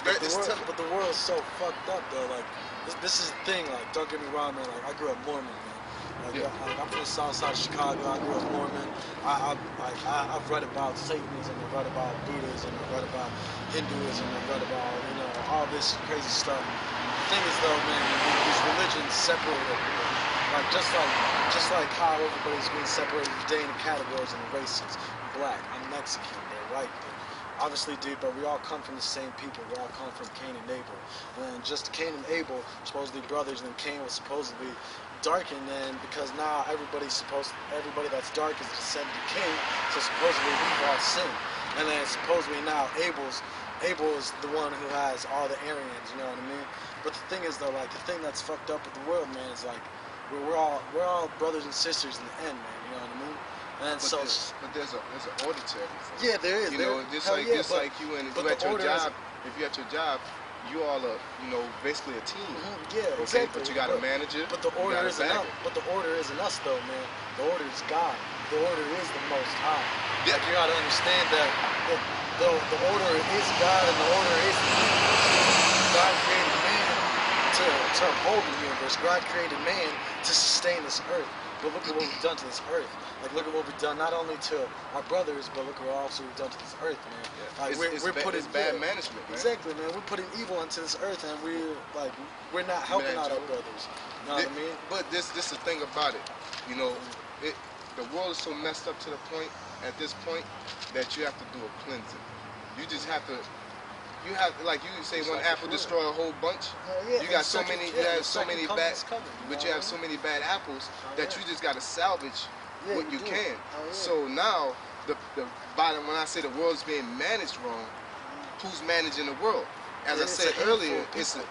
But the world's so fucked up though. Like this is the thing. Like don't get me wrong, man. Like I grew up Mormon, man. I'm from the south side of Chicago. I grew up Mormon. I've read about Satanism. I've read about Buddhism. I've read about Hinduism. I've read about all this crazy stuff. The thing is though, man, these religions separate everything. Like just like how everybody's being separated today into categories and races. Black, I'm Mexican, they're white. Obviously, dude, but we all come from the same people. We all come from Cain and Abel. And just Cain and Abel, supposedly brothers, and then Cain was supposedly darkened, and because now everybody that's dark is descended of Cain, so supposedly we've all sinned. And then supposedly now Abel is the one who has all the Aryans, you know what I mean? But the thing is though, like the thing that's fucked up with the world, man, is like we're all brothers and sisters in the end, man, you know what I mean? And but there's an order to everything. Yeah, there is. You know, just like you at your job. If you're at your job, you all are, basically a team. Yeah, okay, exactly. But you got a manager. But the order isn't us. But the order isn't us, though, man. The order is God. The order is the Most High. Yeah. Like, you gotta understand that the order is God, and the order is the universe. God created man to uphold the universe. God created man to sustain this earth. But look at what we've done to this earth. Like, look at what we've done not only to our brothers, but look at what also we've done to this earth, man. Yeah. Like, we're putting bad management, man. Exactly, man. We're putting evil into this earth, and we're not helping out our brothers. You know what I mean? But this the thing about it. The world is so messed up to the point at this point that you have to do a cleansing. You just have to. You have, like you say, one apple destroy a whole bunch. Yeah, you got so many bad, but you have so many bad apples that you just got to salvage what you can. So now, the bottom, when I say the world's being managed wrong, who's managing the world? As I said earlier, it's the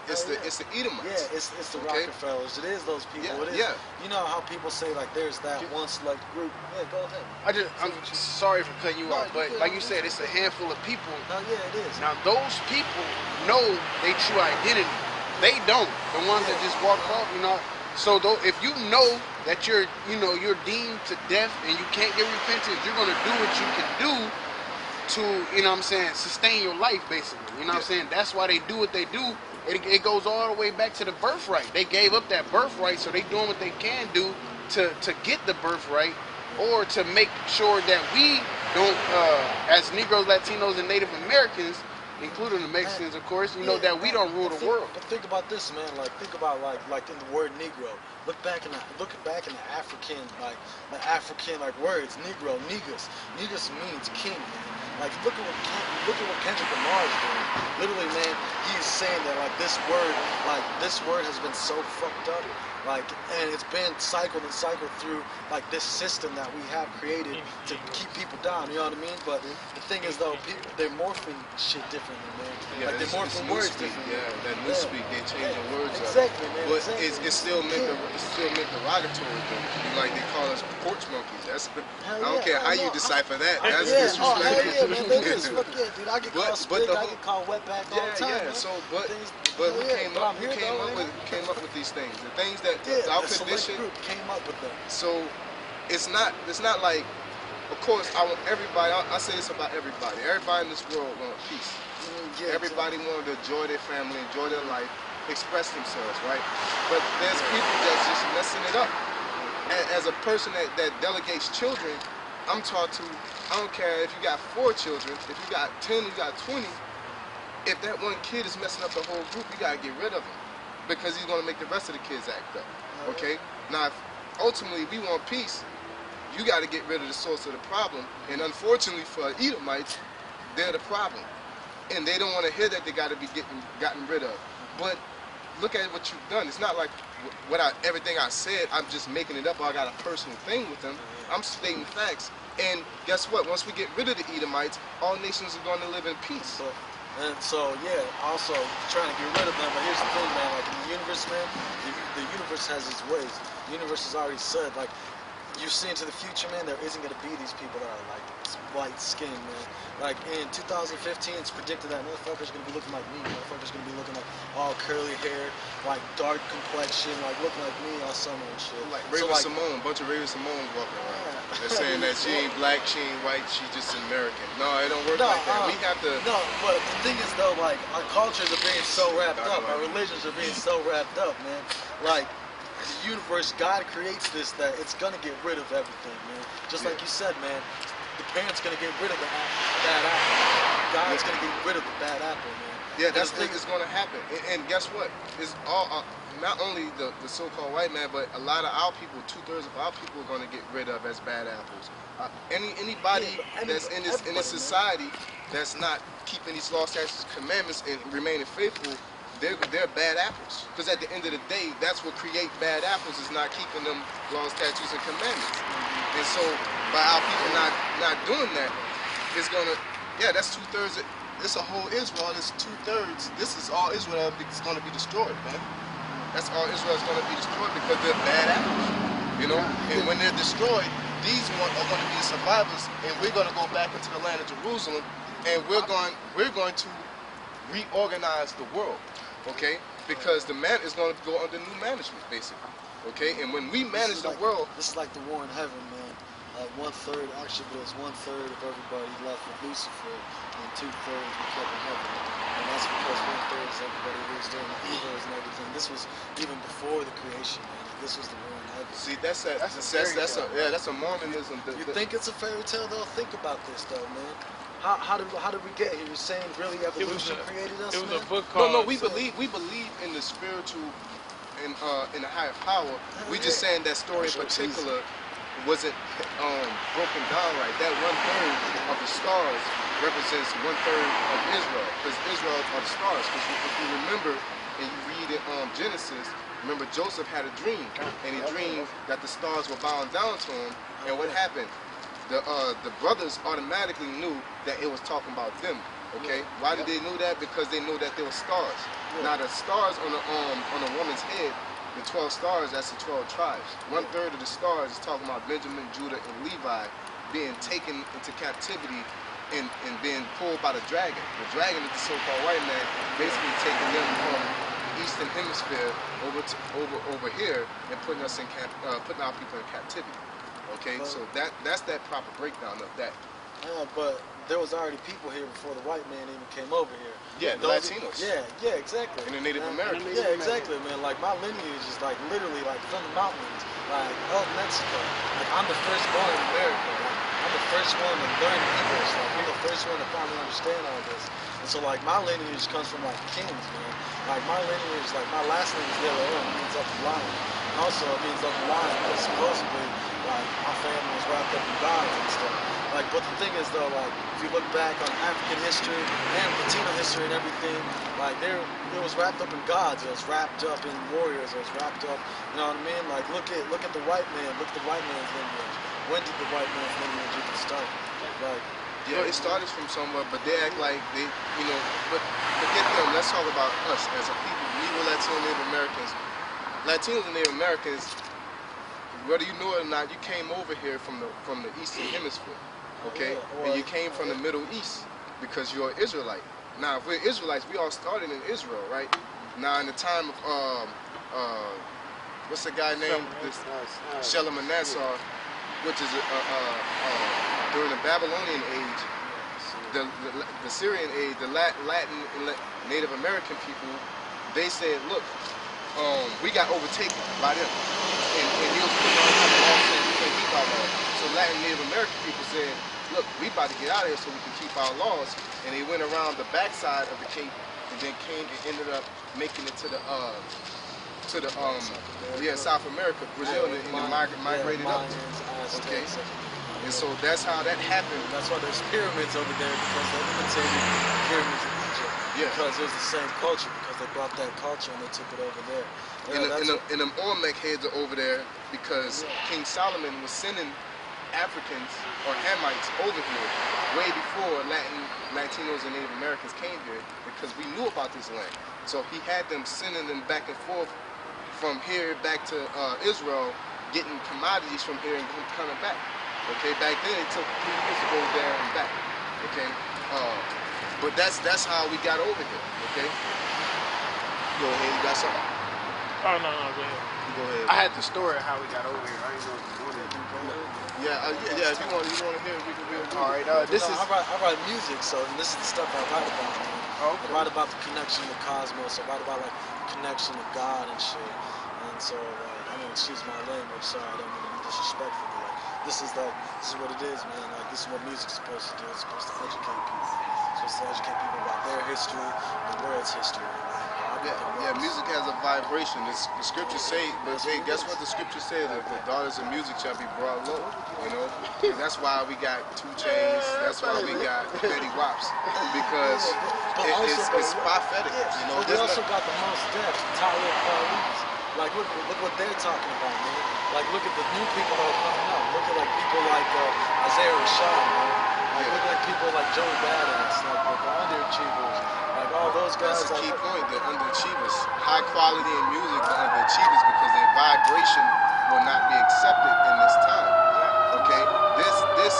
Edomites. Yeah, it's the Rockefellers. It is those people. You know how people say like there's that one select group. Yeah, go ahead. I'm sorry for cutting you off, but like you said, it's a handful of people. No, yeah, it is. Now those people know their true identity. They don't. The ones that just walk off, So if you know that you're deemed to death and you can't get repentance, you're gonna do what you can do to, sustain your life, basically. You know what I'm saying? That's why they do what they do. It goes all the way back to the birthright. They gave up that birthright, so they doing what they can do to get the birthright, or to make sure that we don't, as Negroes, Latinos, and Native Americans, including the Mexicans, of course, that we don't rule the world. But think about this, man. Like, think about like in the word Negro. Look back in the African words. Negro, negus. Negus means king, man. Like, look at what Kendrick Lamar's doing. Literally, man, he's saying that this word has been so fucked up, and it's been cycled through this system that we have created to keep people down. You know what I mean? But the thing is, though, they're morphing shit differently, man. Yeah, they're morphing words differently. Yeah, that new speak, they're changing words up. Exactly, man. But it's still meant derogatory, though. Like, they call us porch monkeys. I don't care how you decipher that. That's disrespectful. Man, that is. Fuck yeah, dude. I get called split, I get called wetback all the time. Yeah, man. So, but who came up with these things? The things that our condition came up with them. So it's not like, of course, I want everybody. I say this about everybody. Everybody in this world wants peace. Everybody wants to enjoy their family, enjoy their life, express themselves, right? But there's people that's just messing it up. As a person that delegates children, I'm taught to, I don't care if you got 4 children, if you got 10, you got 20, if that one kid is messing up the whole group, you gotta get rid of him, because he's gonna make the rest of the kids act up, okay? Now, ultimately, we want peace, you gotta get rid of the source of the problem, and unfortunately for Edomites, they're the problem, and they don't wanna hear that they gotta be gotten rid of. But look at what you've done. It's not like everything I said, I'm just making it up, or I got a personal thing with them. I'm stating facts. And guess what? Once we get rid of the Edomites, all nations are going to live in peace. Also trying to get rid of them. But here's the thing, man. Like, in the universe, man, the universe has its ways. The universe has already said, you see into the future, man, there isn't going to be these people that are white skin, man. Like, in 2015, it's predicted that motherfuckers going to be looking like me. Motherfuckers going to be looking like all curly hair, dark complexion, looking like me all summer and shit. Like Raven Simone, a bunch of Raven Simones walking around. They're saying that she ain't black, she ain't white, she just American. No, it don't work No, like that. We have to. No, but the thing is though, like our cultures are being so wrapped up, our religions are being so wrapped up, man. Like the universe, God creates this that it's gonna get rid of everything, man. Just like you said, man. The parent's gonna get rid of the bad apple. God's gonna get rid of the bad apple, man. Yeah, that's the thing that's gonna happen. And guess what? It's all not only the so-called white man, but a lot of our people, 2/3 of our people are gonna get rid of as bad apples. Anybody that's in this society that's not keeping these laws, statutes, and commandments and remaining faithful, they're bad apples. Because at the end of the day, that's what create bad apples is not keeping them laws, statutes, and commandments. And so by our people not doing that, it's gonna, yeah, that's 2/3. This a whole Israel. It's 2/3. This is all Israel is gonna be destroyed, man. That's all Israel is gonna be destroyed because they're bad apples, you know. And when they're destroyed, these ones are gonna be the survivors, and we're gonna go back into the land of Jerusalem, and we're going to reorganize the world, okay? Because the man is going to go under new management, basically, okay? And when we manage the world, this is like the war in heaven, man. Like 1/3, actually, there's 1/3 of everybody left with Lucifer, and 2/3 we kept in heaven. And that's because 1/3 is everybody who's doing the evils and everything. This was even before the creation, man. Like, this was the war in heaven. See, that's a Mormonism. You think it's a fairy tale, though? Think about this, though, man. How did we get here? You're saying really evolution created us? It was man? a book called. No, we believe in the spiritual, in a higher power. We just saying that story in particular wasn't broken down right. That 1/3 of the stars represents 1/3 of Israel, because Israel are the stars. Because if you remember and you read in Genesis, remember Joseph had a dream, and he dreamed that the stars were bowing down to him. And what happened? The brothers automatically knew that it was talking about them. Okay, why did they know that? Because they knew that there were stars. Now the stars on a woman's head, the 12 stars, that's the 12 tribes. 1/3 of the stars is talking about Benjamin, Judah, and Levi being taken into captivity and being pulled by the dragon. The dragon is the so-called white man, basically taking them from the eastern hemisphere over here and putting us in putting our people in captivity. Okay, so that's that proper breakdown of that. But there was already people here before the white man even came over here. Yeah, the Latinos. Yeah, exactly. And the Native Americans. Yeah, exactly, man. Like my lineage is like literally like from the mountains, like up Mexico. Like I'm the firstborn in America. Like, I'm the first one to learn English. Like I'm the first one to finally understand all this. And so like my lineage comes from like kings, man. Like my lineage, like my last name is Zeal, means up the line. And also it means up the line because supposedly like my family was wrapped up in gods and stuff. Like, but the thing is though, like if you look back on African history and Latino history and everything, like it was wrapped up in gods. It was wrapped up in warriors. It was wrapped up, you know what I mean? Like look at the white man. Look at the white man's lineage. When did the white man's lineage even start? Like, yeah, it started from somewhere, but they act like they, you know. But forget them. Let's talk about us as a people. We were Latino Native Americans. Latinos and Native Americans, whether you know it or not, you came over here from the Eastern Hemisphere. Okay, and you came from the Middle East because you're Israelite. Now, if we're Israelites, we all started in Israel, right? Now, in the time of what's the guy named Shalmaneser, which is during the Babylonian age, the Syrian age, the Latin and Native American people, they said, look, we got overtaken by them, and he was putting on top of all things we can't keep our laws. So Latin Native American people said, look, we about to get out of here so we can keep our laws. And they went around the backside of the Cape and then came and ended up making it to the South America, Brazil, and migrated up. Okay, and so that's how that happened. That's why there's pyramids over there, because they imitated pyramids in Egypt. Yeah. Because it was the same culture, because they brought that culture and they took it over there. And them Olmec heads are over there because King Solomon was sending Africans or Hamites over here way before Latinos and Native Americans came here, because we knew about this land. So he had them sending them back and forth from here back to Israel, getting commodities from here and coming back. Okay, back then it took 3 years to go there and back. Okay, but that's how we got over here. Okay, go ahead, you got something? Oh no, go ahead. Go ahead. I had the story how we got over here. I didn't know if you wanted to. Yeah. If you want to hear, we can read. All right. This is. I write music, so this is the stuff I write about. Man. Okay. I write about the connection to cosmos. I write about like connection to God and shit. And so like, I mean, excuse my language, so I don't mean to be disrespectful. But like, this is what it is, man. Like this is what music's supposed to do. It's supposed to educate people. It's supposed to educate people about their history, the world's history. Yeah, music has a vibration. The scriptures say, but hey, guess what the scriptures say? That the daughters of music shall be brought low. You know, and that's why we got 2 Chainz. That's why we got Fetty Waps, because it's prophetic. You know, we also got the most deaf, Tyler Paris. Like look what they're talking about, man. Like look at the new people that are coming up. Look at like people like Isaiah Rashad, man. Like look at people like Joey Badass, like the underachievers. Like all those guys. That's a key point. The underachievers, high quality in music, the underachievers, because their vibration will not be accepted in this time. Okay, this